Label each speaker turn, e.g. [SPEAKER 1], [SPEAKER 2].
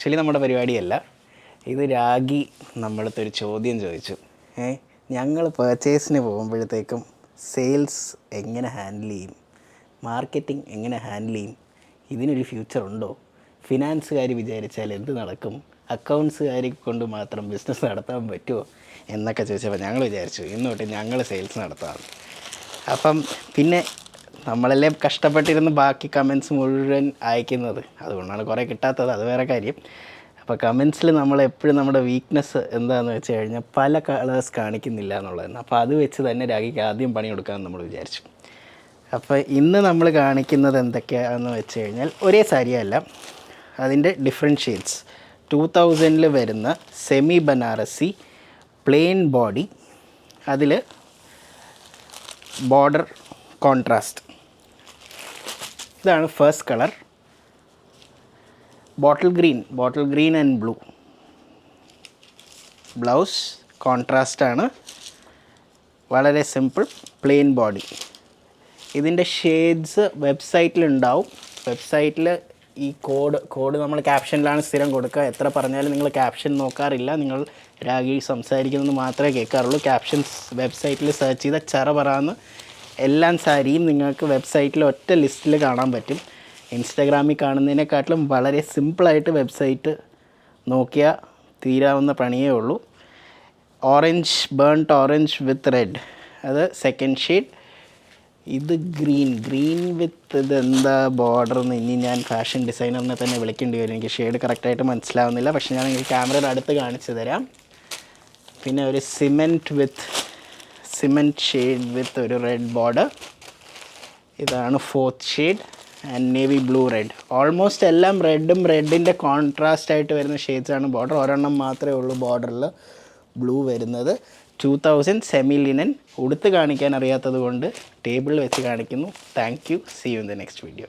[SPEAKER 1] Actually നമ്മുടെ പരിപാടിയല്ല ഇത്. രാഗി നമ്മളടുത്തൊരു ചോദ്യം ചോദിച്ചു. ഞങ്ങൾ പർച്ചേസിന് പോകുമ്പോഴത്തേക്കും സെയിൽസ് എങ്ങനെ ഹാൻഡിൽ ചെയ്യും, മാർക്കറ്റിംഗ് എങ്ങനെ ഹാൻഡിൽ ചെയ്യും, ഇതിനൊരു ഫ്യൂച്ചർ ഉണ്ടോ, ഫിനാൻസുകാർ വിചാരിച്ചാൽ എന്ത് നടക്കും, അക്കൗണ്ട്സുകാരെ കൊണ്ട് മാത്രം ബിസിനസ് നടത്താൻ പറ്റുമോ എന്നൊക്കെ ചോദിച്ചപ്പോൾ ഞങ്ങൾ വിചാരിച്ചു ഇന്ന് തൊട്ട് ഞങ്ങൾ സെയിൽസ് നടത്താമെന്ന്. അപ്പം പിന്നെ നമ്മളല്ലേ കഷ്ടപ്പെട്ടിരുന്ന് ബാക്കി കമൻസ് മുഴുവൻ അയക്കുന്നത്, അതുകൊണ്ടാണ് കുറേ കിട്ടാത്തത്, അത് വേറെ കാര്യം. അപ്പോൾ കമൻസിൽ നമ്മളെപ്പോഴും നമ്മുടെ വീക്ക്നെസ് എന്താണെന്ന് വെച്ച് കഴിഞ്ഞാൽ പല കളേഴ്സ് കാണിക്കുന്നില്ല എന്നുള്ളതാണ്. അപ്പോൾ അത് വെച്ച് തന്നെ രാഗിക്ക് ആദ്യം പണി കൊടുക്കാമെന്ന് നമ്മൾ വിചാരിച്ചു. അപ്പോൾ ഇന്ന് നമ്മൾ കാണിക്കുന്നത് എന്തൊക്കെയാണെന്ന് വെച്ച് കഴിഞ്ഞാൽ ഒരേ സാരിയല്ല, അതിൻ്റെ ഡിഫറെൻറ്റ് ഷെയ്ഡ്സ്. 2000 വരുന്ന സെമി ബനാറസി പ്ലെയിൻ ബോഡി, അതിൽ ബോർഡർ കോൺട്രാസ്റ്റ്. ഇതാണ് first colour, bottle green and blue. Blouse കോൺട്രാസ്റ്റാണ്, വളരെ സിമ്പിൾ പ്ലെയിൻ ബോഡി. ഇതിൻ്റെ ഷെയ്ഡ്സ് വെബ്സൈറ്റിലുണ്ടാവും. വെബ്സൈറ്റിൽ ഈ കോഡ് നമ്മൾ ക്യാപ്ഷനിലാണ് സ്ഥിരം കൊടുക്കുക. എത്ര പറഞ്ഞാലും നിങ്ങൾ ക്യാപ്ഷൻ നോക്കാറില്ല, നിങ്ങൾ രാഗി സംസാരിക്കുന്നത് മാത്രമേ കേൾക്കാറുള്ളൂ. ക്യാപ്ഷൻസ് വെബ്സൈറ്റിൽ സെർച്ച് ചെയ്ത ചറ പറയാന്ന് എല്ലാ സാരിയും നിങ്ങൾക്ക് വെബ്സൈറ്റിൽ ഒറ്റ ലിസ്റ്റിൽ കാണാൻ പറ്റും. ഇൻസ്റ്റാഗ്രാമിൽ കാണുന്നതിനെക്കാട്ടിലും വളരെ സിമ്പിളായിട്ട് വെബ്സൈറ്റ് നോക്കിയാൽ തീരാവുന്ന പണിയേ ഉള്ളൂ. ഓറഞ്ച്, ബേൺട്ട് ഓറഞ്ച് വിത്ത് റെഡ്, അത് സെക്കൻഡ് ഷെയ്ഡ്. ഇത് ഗ്രീൻ വിത്ത് ഇതെന്താ ബോർഡർന്ന് ഇനി ഞാൻ ഫാഷൻ ഡിസൈനറിനെ തന്നെ വിളിക്കേണ്ടി വരും. എനിക്ക് ഷെയ്ഡ് കറക്റ്റായിട്ട് മനസ്സിലാവുന്നില്ല, പക്ഷേ ഞാൻ എനിക്ക് ക്യാമറയുടെ അടുത്ത് കാണിച്ചു തരാം. പിന്നെ ഒരു സിമെൻറ്റ് ഷെയ്ഡ് വിത്ത് ഒരു റെഡ് ബോർഡർ. ഇതാണ് fourth shade and navy blue red. Almost എല്ലാം റെഡിൻ്റെ കോൺട്രാസ്റ്റ് ആയിട്ട് വരുന്ന ഷെയ്ഡ്സാണ് ബോർഡർ. ഒരെണ്ണം മാത്രമേ ഉള്ളൂ ബോർഡറിൽ ബ്ലൂ വരുന്നത്. 2000 സെമി ലിനൻ. ഉടുത്ത് കാണിക്കാൻ അറിയാത്തത് കൊണ്ട് ടേബിളിൽ വെച്ച് കാണിക്കുന്നു. Thank you. See you in the next video.